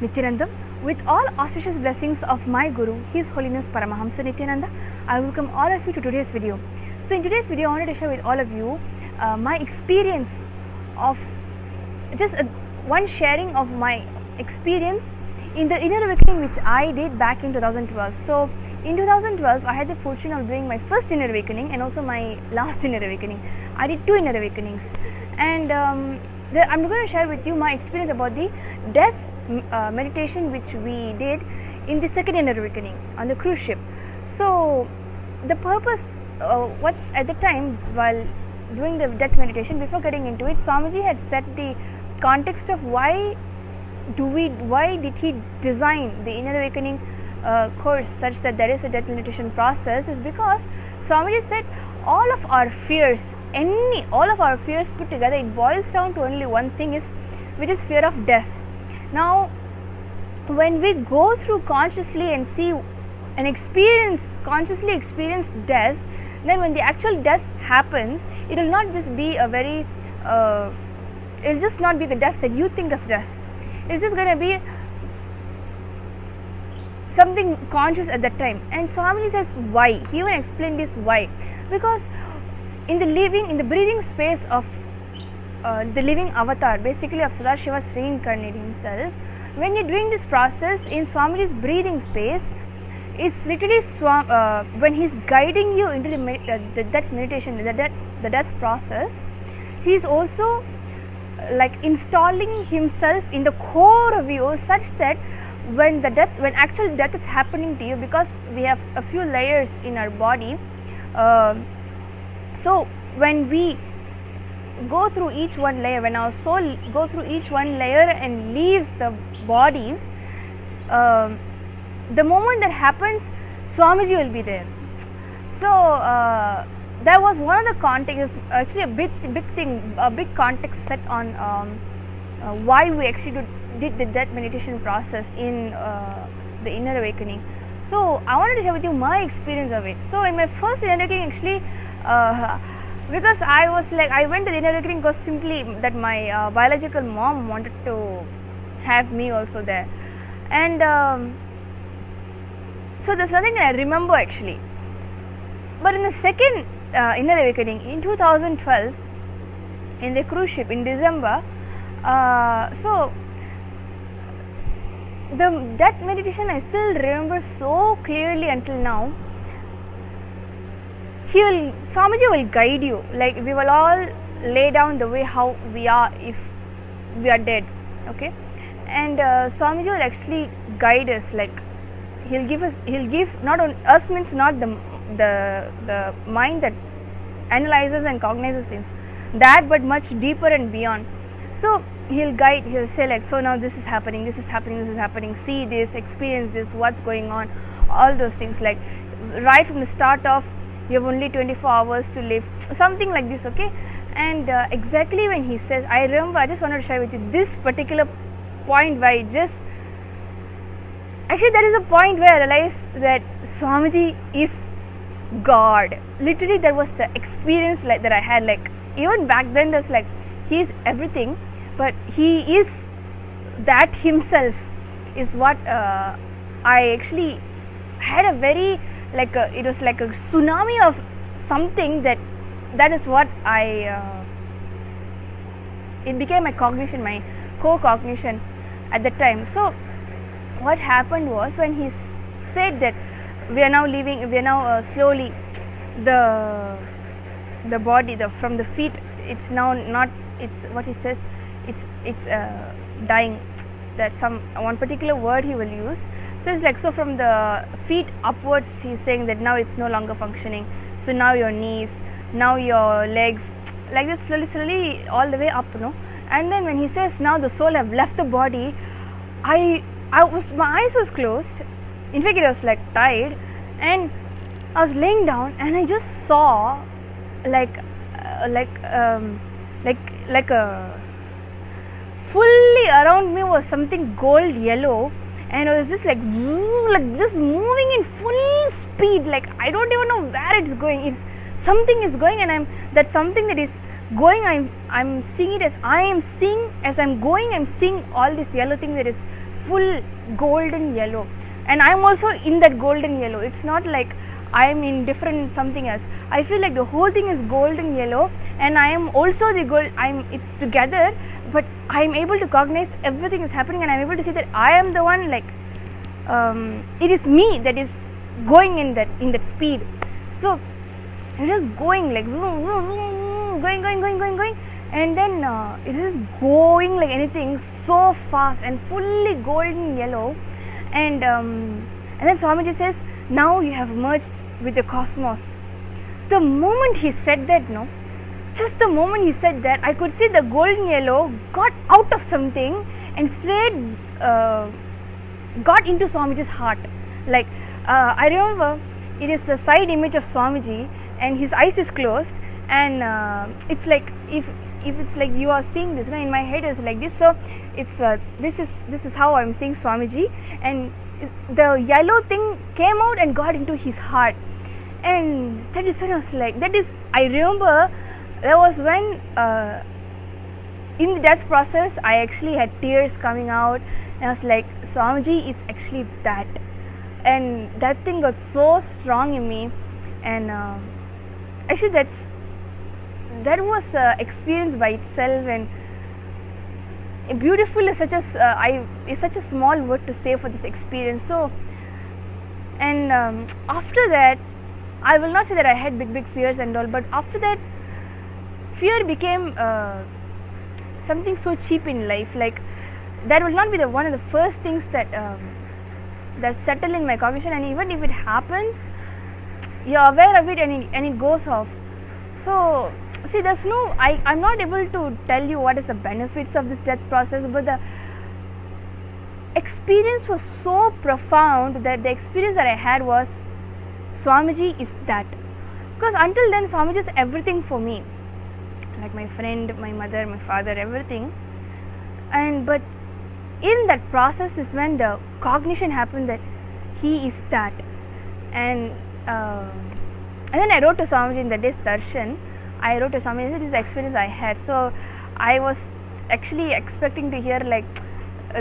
Nithyanandam. With all auspicious blessings of my Guru, His Holiness Paramahamsa Nithyananda, I welcome all of you to today's video. So in today's video, I wanted to share with all of you my experience of just one sharing of my experience in the inner awakening which I did back in 2012. So in 2012, I had the fortune of doing my first inner awakening and also my last inner awakening. I did 2 inner awakenings, and I'm going to share with you my experience about the death meditation which we did in the second inner awakening on the cruise ship. So the purpose, what at the time while doing the death meditation, before getting into it, Swamiji had set the context of why did he design the inner awakening course such that there is a death meditation process, is because Swamiji said all of our fears put together, it boils down to only one thing, which is fear of death. Now when we go through consciously and see and consciously experience death, then when the actual death happens, it will not just be a very it will just not be the death that you think as death. It's just going to be something conscious at that time. And Swamiji says why. He even explained this why. Because in the breathing space of the living avatar, basically of Sadashiva's reincarnating himself, when you're doing this process in Swamiji's breathing space, is literally when he's guiding you into the death meditation, the death process, he's also like installing himself in the core of you, such that when actual death is happening to you, because we have a few layers in our body, so when we go through each one layer, when our soul go through each one layer and leaves the body, the moment that happens, Swamiji will be there. So that was one of the context, actually a big context set on why we actually did the death meditation process in the inner awakening. So I wanted to share with you my experience of it. So in my first inner awakening, actually, because I went to the inner awakening because simply that my biological mom wanted to have me also there, and so there's nothing that I remember actually. But in the second inner awakening in 2012, in the cruise ship in December, so that meditation I still remember so clearly until now. Swamiji will guide you, like we will all lay down the way how we are if we are dead, okay, and Swamiji will actually guide us, like he'll give not on us, means not the mind that analyzes and cognizes things, that, but much deeper and beyond. So he'll say like, so now this is happening, see this, experience this, what's going on, all those things, like right from the start of, you have only 24 hours to live, something like this, okay. And exactly when he says, I remember, I just wanted to share with you this particular point where actually there is a point where I realized that Swamiji is God. Literally that was the experience like that I had, like even back then there's like, he is everything, but he is that himself is what I actually had a very it was like a tsunami of something that is what it became my cognition, my co-cognition at that time. So what happened was, when he said that we are now slowly the body, from the feet, it's now not, it's what he says, it's dying, that some one particular word he will use. So it's like, so from the feet upwards, he's saying that now it's no longer functioning. So now your knees, now your legs, like this, slowly all the way up, And then when he says now the soul have left the body, my eyes was closed. In fact, it was like tied, and I was laying down, and I just saw like a fully around me was something gold yellow, and it was just like just moving in full speed, like I don't even know where it's going. Something is going, and that's something that is going, I'm seeing it as I'm seeing, as I'm going, I'm seeing all this yellow thing that is full golden yellow, and I'm also in that golden yellow. It's not like I'm in different something else. I feel like the whole thing is golden yellow, and I am also the gold. It's together, but I'm able to cognize everything is happening, and I'm able to see that I am the one. Like it is me that is going in that speed. So it is going like going, and then it is going like anything, so fast and fully golden yellow. And then Swamiji says, now you have merged with the cosmos. The moment he said that, just the moment he said that, I could see the golden yellow got out of something and straight got into Swamiji's heart. Like I remember, it is the side image of Swamiji, and his eyes is closed, and it's like if it's like you are seeing this, in my head it's like this. So it's this is how I'm seeing Swamiji, and the yellow thing came out and got into his heart. And that is when I was like, I remember there was when in the death process I actually had tears coming out, and I was like, Swamiji is actually that. And that thing got so strong in me, and actually that was the experience by itself. And beautiful is such a small word to say for this experience. So, and after that, I will not say that I had big fears and all, but after that, fear became something so cheap in life. Like that will not be one of the first things that settle in my cognition, and even if it happens, you're aware of it, and it goes off. So see, I'm not able to tell you what is the benefits of this death process, but the experience was so profound that the experience that I had was, Swamiji is that. Because until then, Swamiji is everything for me, like my friend, my mother, my father, everything. But in that process is when the cognition happened that he is that. And then I wrote to Swamiji in the day's darshan. I wrote to Swamiji, this is the experience I had. So I was actually expecting to hear like,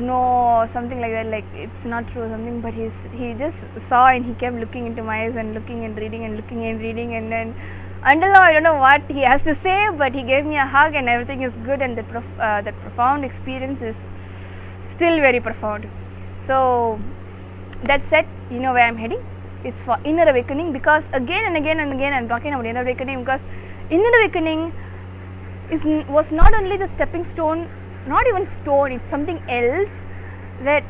no, something like that, like it's not true or something, but he just saw, and he kept looking into my eyes and looking and reading and looking and reading, and then until now I don't know what he has to say, but he gave me a hug and everything is good, and that profound experience is still very profound. So that said, you know where I'm heading. It's for inner awakening, because again and again and again I'm talking about inner awakening, because inner awakening was not only the stepping stone, not even stone, it's something else. That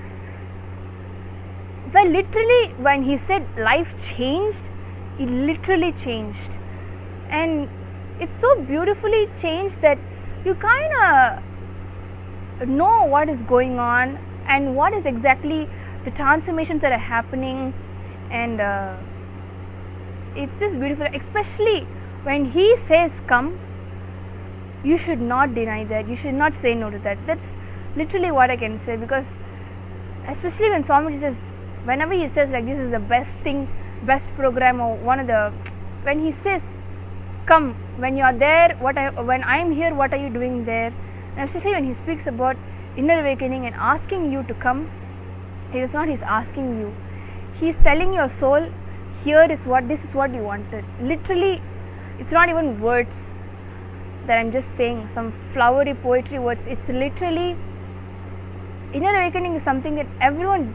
when he said life changed, it literally changed, and it's so beautifully changed that you kind of know what is going on and what is exactly the transformations that are happening. And it's just beautiful, especially when he says come, you should not deny that, you should not say no to that. That's literally what I can say, because especially when Swamiji says, whenever he says like this is the best thing, best program, or when he says come, when you are there, when I am here, what are you doing there? And especially when he speaks about inner awakening and asking you to come, he's asking you, he's telling your soul, this is what you wanted. Literally, it's not even words that I'm just saying, some flowery poetry words. It's literally, inner awakening is something that everyone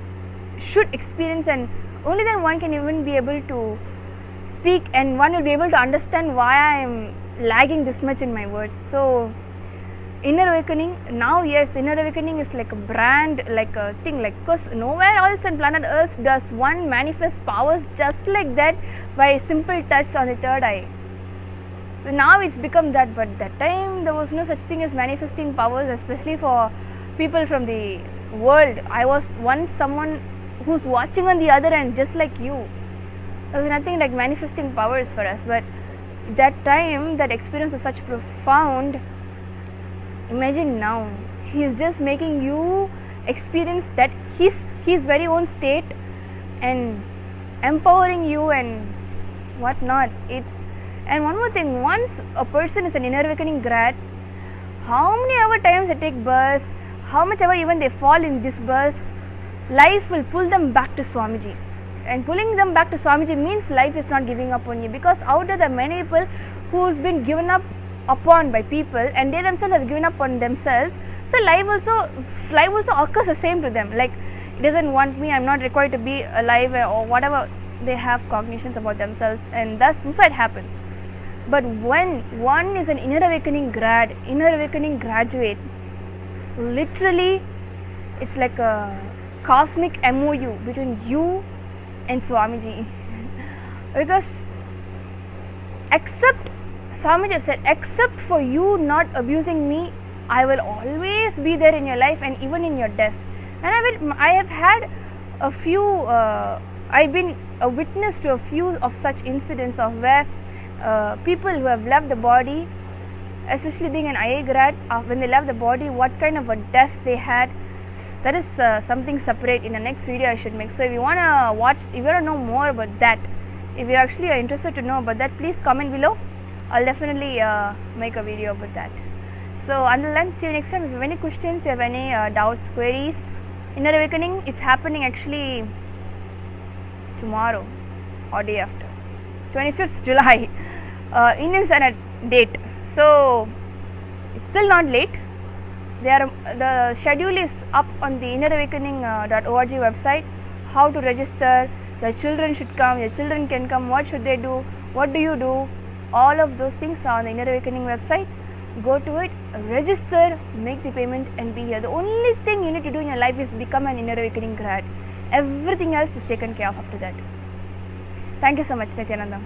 should experience, and only then one can even be able to speak, and one will be able to understand why I am lagging this much in my words. So inner awakening, now yes, inner awakening is like a brand, like a thing, like, because nowhere else on planet Earth does one manifest powers just like that by a simple touch on the third eye. Now it's become that, but that time there was no such thing as manifesting powers, especially for people from the world. I was once someone who's watching on the other end, just like you. There was nothing like manifesting powers for us, but that time, that experience was such profound. Imagine now, he is just making you experience that his very own state, and empowering you and whatnot. And one more thing, once a person is an inner awakening grad, how many ever times they take birth, how much ever even they fall in this birth, life will pull them back to Swamiji. And pulling them back to Swamiji means life is not giving up on you, because out there are many people who's been given up upon by people, and they themselves have given up on themselves. So life also occurs the same to them. Like, it doesn't want me, I'm not required to be alive, or whatever. They have cognitions about themselves, and thus suicide happens. But when one is an inner awakening graduate, literally it's like a cosmic MOU between you and Swamiji. Because Swamiji have said, except for you not abusing me, I will always be there in your life and even in your death. And I have had a few, I've been a witness to a few of such incidents of where people who have left the body, especially being an IA grad, when they left the body, what kind of a death they had. That is something separate. In the next video I should make. So if you want to watch, if you want to know more about that, if you actually are interested to know about that, please comment below. I'll definitely make a video about that. So until then, see you next time. If you have any questions, you have any doubts, queries, Inner Awakening, it's happening actually tomorrow or day after, 25th July, Indian Standard date. So it's still not late. The schedule is up on the innerawakening.org website. How to register, your children should come, your children can come, what should they do, what do you do, all of those things are on the Inner Awakening website. Go to it, register, make the payment and be here. The only thing you need to do in your life is become an Inner Awakening grad. Everything else is taken care of after that. Thank you so much, Nithyananda.